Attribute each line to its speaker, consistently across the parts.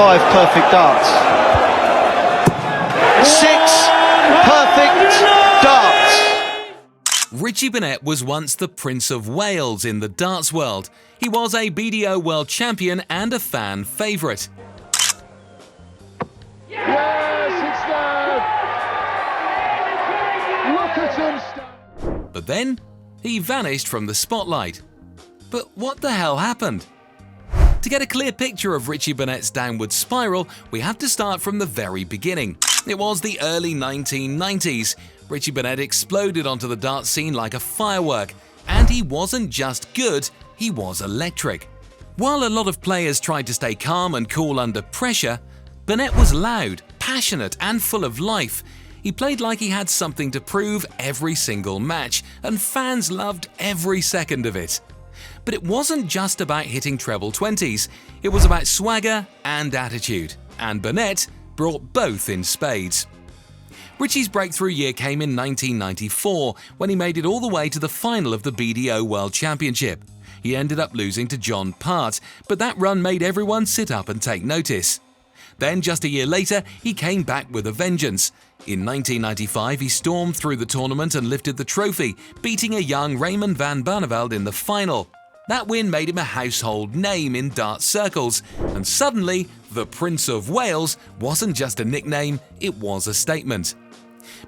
Speaker 1: 5 perfect darts. 6 perfect darts.
Speaker 2: Richie Burnett was once the Prince of Wales in the darts world. He was a BDO World Champion and a fan favourite.
Speaker 3: Yes, it's there! Look at him!
Speaker 2: But then, he vanished from the spotlight. But what the hell happened? To get a clear picture of Richie Burnett's downward spiral, we have to start from the very beginning. It was the early 1990s. Richie Burnett exploded onto the darts scene like a firework, and he wasn't just good, he was electric. While a lot of players tried to stay calm and cool under pressure, Burnett was loud, passionate, and full of life. He played like he had something to prove every single match, and fans loved every second of it. But it wasn't just about hitting treble 20s, it was about swagger and attitude, and Burnett brought both in spades. Richie's breakthrough year came in 1994 when he made it all the way to the final of the BDO World Championship. He ended up losing to John Part, but that run made everyone sit up and take notice. Then, just a year later, he came back with a vengeance. In 1995, he stormed through the tournament and lifted the trophy, beating a young Raymond van Barneveld in the final. That win made him a household name in dart circles, and suddenly, the Prince of Wales wasn't just a nickname, it was a statement.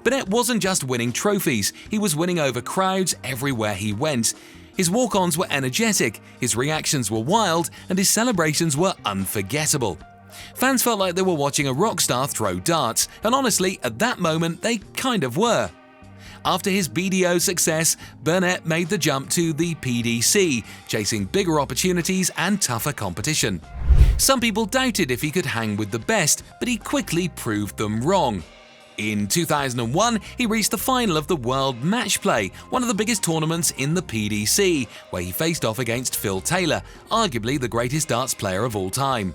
Speaker 2: Burnett wasn't just winning trophies, he was winning over crowds everywhere he went. His walk-ons were energetic, his reactions were wild, and his celebrations were unforgettable. Fans felt like they were watching a rock star throw darts, and honestly, at that moment, they kind of were. After his BDO success, Burnett made the jump to the PDC, chasing bigger opportunities and tougher competition. Some people doubted if he could hang with the best, but he quickly proved them wrong. In 2001, he reached the final of the World Match Play, one of the biggest tournaments in the PDC, where he faced off against Phil Taylor, arguably the greatest darts player of all time.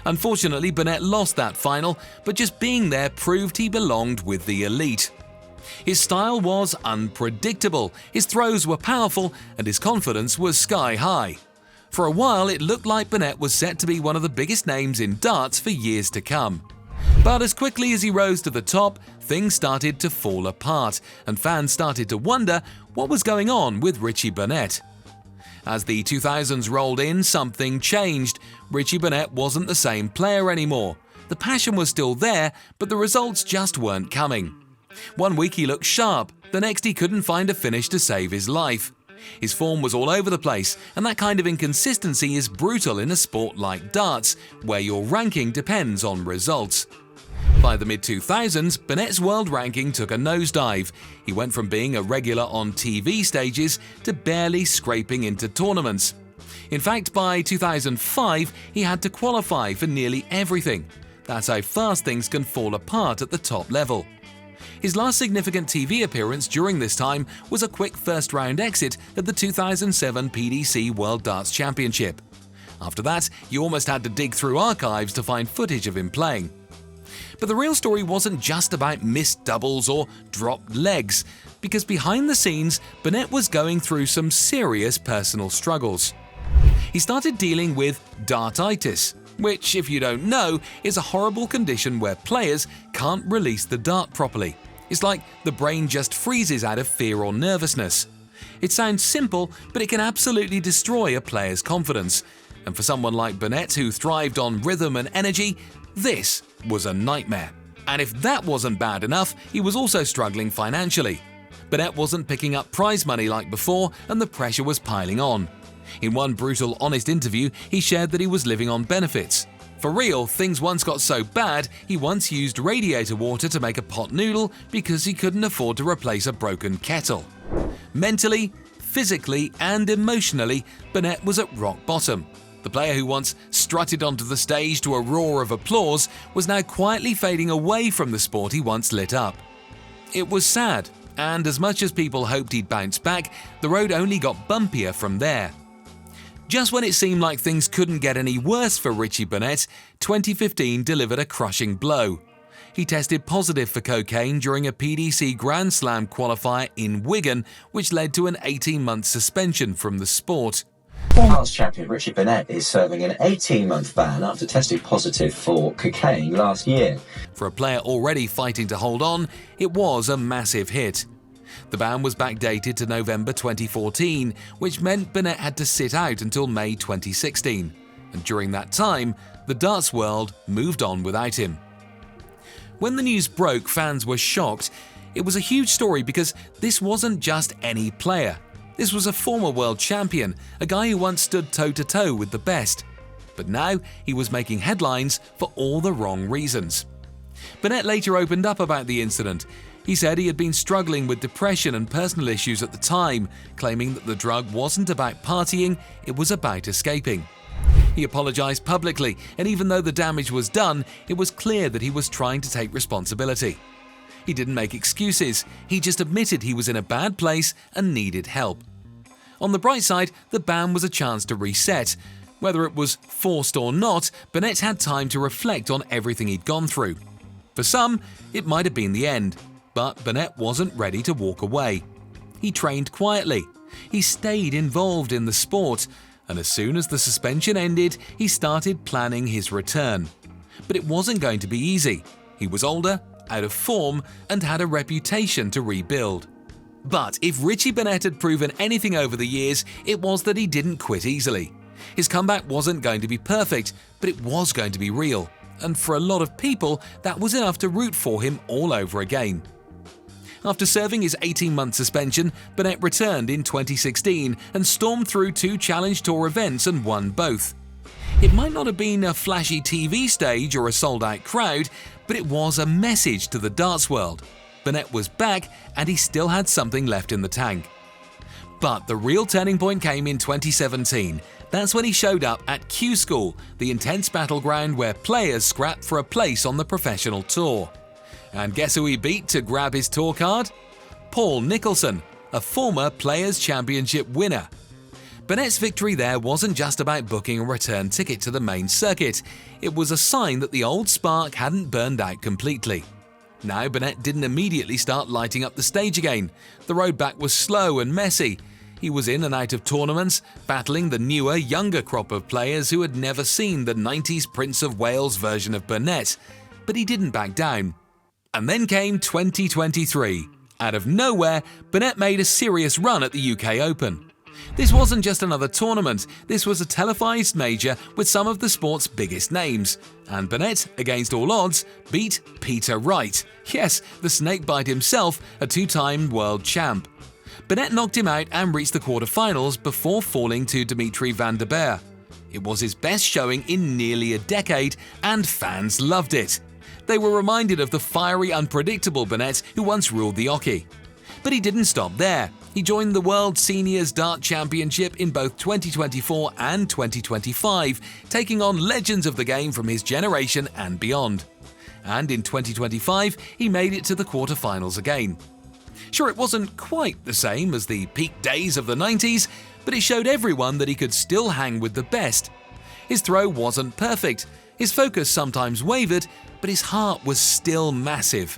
Speaker 2: Unfortunately, Burnett lost that final, but just being there proved he belonged with the elite. His style was unpredictable, his throws were powerful, and his confidence was sky high. For a while, it looked like Burnett was set to be one of the biggest names in darts for years to come. But as quickly as he rose to the top, things started to fall apart, and fans started to wonder what was going on with Richie Burnett. As the 2000s rolled in, something changed. Richie Burnett wasn't the same player anymore. The passion was still there, but the results just weren't coming. One week he looked sharp, the next he couldn't find a finish to save his life. His form was all over the place, and that kind of inconsistency is brutal in a sport like darts, where your ranking depends on results. By the mid-2000s, Burnett's world ranking took a nosedive. He went from being a regular on TV stages to barely scraping into tournaments. In fact, by 2005, he had to qualify for nearly everything. That's how fast things can fall apart at the top level. His last significant TV appearance during this time was a quick first-round exit at the 2007 PDC World Darts Championship. After that, you almost had to dig through archives to find footage of him playing. But the real story wasn't just about missed doubles or dropped legs, because behind the scenes, Burnett was going through some serious personal struggles. He started dealing with dartitis, which, if you don't know, is a horrible condition where players can't release the dart properly. It's like the brain just freezes out of fear or nervousness. It sounds simple, but it can absolutely destroy a player's confidence. And for someone like Burnett, who thrived on rhythm and energy, this was a nightmare. And if that wasn't bad enough, he was also struggling financially. Burnett wasn't picking up prize money like before, and the pressure was piling on. In one brutal, honest interview, he shared that he was living on benefits. For real, things once got so bad, he once used radiator water to make a pot noodle because he couldn't afford to replace a broken kettle. Mentally, physically, and emotionally, Burnett was at rock bottom. The player who once strutted onto the stage to a roar of applause was now quietly fading away from the sport he once lit up. It was sad, and as much as people hoped he'd bounce back, the road only got bumpier from there. Just when it seemed like things couldn't get any worse for Richie Burnett, 2015 delivered a crushing blow. He tested positive for cocaine during a PDC Grand Slam qualifier in Wigan, which led to an 18-month suspension from the sport.
Speaker 4: Darts champion Richie Burnett is serving an 18-month ban after testing positive for cocaine last year.
Speaker 2: For a player already fighting to hold on, it was a massive hit. The ban was backdated to November 2014, which meant Burnett had to sit out until May 2016. And during that time, the darts world moved on without him. When the news broke, fans were shocked. It was a huge story because this wasn't just any player. This was a former world champion, a guy who once stood toe-to-toe with the best. But now he was making headlines for all the wrong reasons. Burnett later opened up about the incident. He said he had been struggling with depression and personal issues at the time, claiming that the drug wasn't about partying, it was about escaping. He apologized publicly, and even though the damage was done, it was clear that he was trying to take responsibility. He didn't make excuses, he just admitted he was in a bad place and needed help. On the bright side, the ban was a chance to reset. Whether it was forced or not, Burnett had time to reflect on everything he'd gone through. For some, it might have been the end, but Burnett wasn't ready to walk away. He trained quietly. He stayed involved in the sport, and as soon as the suspension ended, he started planning his return. But it wasn't going to be easy. He was older, out of form, and had a reputation to rebuild. But if Richie Burnett had proven anything over the years, it was that he didn't quit easily. His comeback wasn't going to be perfect, but it was going to be real. And for a lot of people, that was enough to root for him all over again. After serving his 18-month suspension, Burnett returned in 2016 and stormed through 2 Challenge Tour events and won both. It might not have been a flashy TV stage or a sold-out crowd, but it was a message to the darts world. Burnett was back and he still had something left in the tank. But the real turning point came in 2017. That's when he showed up at Q School, the intense battleground where players scrap for a place on the professional tour. And guess who he beat to grab his tour card? Paul Nicholson, a former Players' Championship winner. Burnett's victory there wasn't just about booking a return ticket to the main circuit, it was a sign that the old spark hadn't burned out completely. Now Burnett didn't immediately start lighting up the stage again. The road back was slow and messy. He was in and out of tournaments, battling the newer, younger crop of players who had never seen the 90s Prince of Wales version of Burnett. But he didn't back down. And then came 2023. Out of nowhere, Burnett made a serious run at the UK Open. This wasn't just another tournament, this was a televised major with some of the sport's biggest names. And Burnett, against all odds, beat Peter Wright. Yes, the snakebite himself, a 2-time world champ. Burnett knocked him out and reached the quarterfinals before falling to Dimitri van der Beer. It was his best showing in nearly a decade, and fans loved it. They were reminded of the fiery, unpredictable Burnett who once ruled the hockey. But he didn't stop there. He joined the World Seniors Dart Championship in both 2024 and 2025, taking on legends of the game from his generation and beyond. And in 2025, he made it to the quarterfinals again. Sure, it wasn't quite the same as the peak days of the 90s, but it showed everyone that he could still hang with the best. His throw wasn't perfect, his focus sometimes wavered, but his heart was still massive.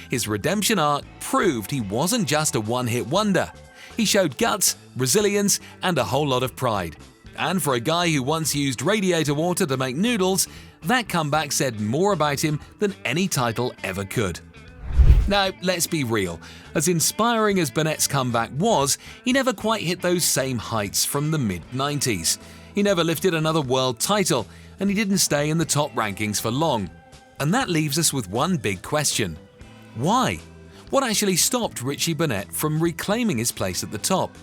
Speaker 2: His redemption arc proved he wasn't just a one-hit wonder. He showed guts, resilience, and a whole lot of pride. And for a guy who once used radiator water to make noodles, that comeback said more about him than any title ever could. Now, let's be real. As inspiring as Burnett's comeback was, he never quite hit those same heights from the mid-90s. He never lifted another world title, and he didn't stay in the top rankings for long. And that leaves us with one big question. Why? What actually stopped Richie Burnett from reclaiming his place at the top?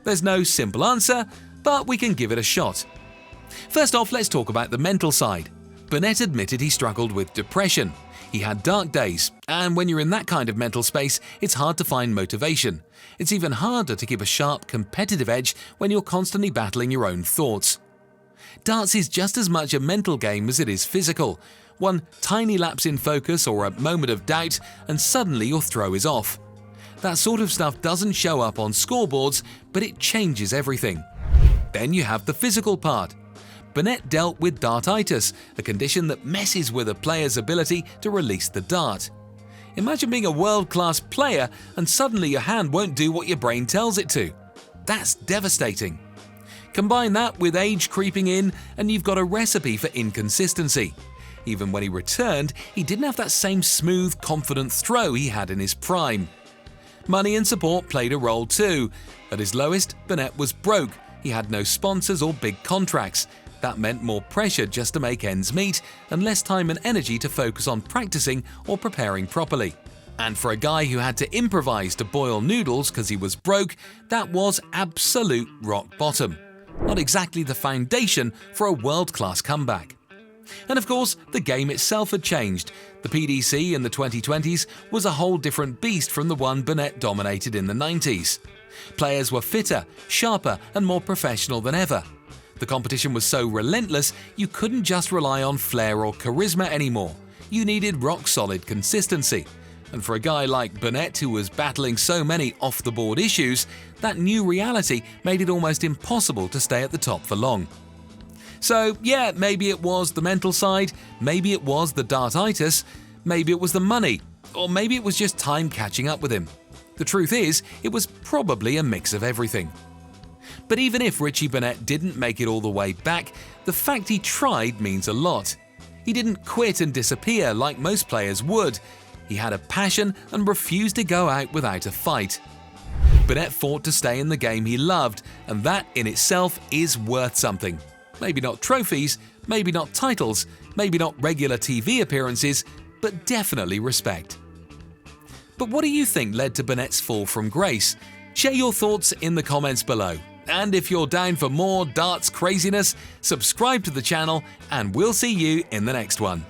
Speaker 2: There's no simple answer, but we can give it a shot. First off, let's talk about the mental side. Burnett admitted he struggled with depression. He had dark days, and when you're in that kind of mental space, it's hard to find motivation. It's even harder to keep a sharp, competitive edge when you're constantly battling your own thoughts. Darts is just as much a mental game as it is physical. One tiny lapse in focus or a moment of doubt, and suddenly your throw is off. That sort of stuff doesn't show up on scoreboards, but it changes everything. Then you have the physical part. Burnett dealt with dartitis, a condition that messes with a player's ability to release the dart. Imagine being a world-class player and suddenly your hand won't do what your brain tells it to. That's devastating. Combine that with age creeping in, and you've got a recipe for inconsistency. Even when he returned, he didn't have that same smooth, confident throw he had in his prime. Money and support played a role too. At his lowest, Burnett was broke. He had no sponsors or big contracts. That meant more pressure just to make ends meet and less time and energy to focus on practicing or preparing properly. And for a guy who had to improvise to boil noodles because he was broke, that was absolute rock bottom. Not exactly the foundation for a world-class comeback. And of course, the game itself had changed. The PDC in the 2020s was a whole different beast from the one Burnett dominated in the 90s. Players were fitter, sharper, and more professional than ever. The competition was so relentless, you couldn't just rely on flair or charisma anymore. You needed rock-solid consistency. And for a guy like Burnett, who was battling so many off-the-board issues, that new reality made it almost impossible to stay at the top for long. So yeah, maybe it was the mental side, maybe it was the dartitis, maybe it was the money, or maybe it was just time catching up with him. The truth is, it was probably a mix of everything. But even if Richie Burnett didn't make it all the way back, the fact he tried means a lot. He didn't quit and disappear like most players would. He had a passion and refused to go out without a fight. Burnett fought to stay in the game he loved, and that in itself is worth something. Maybe not trophies, maybe not titles, maybe not regular TV appearances, but definitely respect. But what do you think led to Burnett's fall from grace? Share your thoughts in the comments below. And if you're down for more darts craziness, subscribe to the channel and we'll see you in the next one.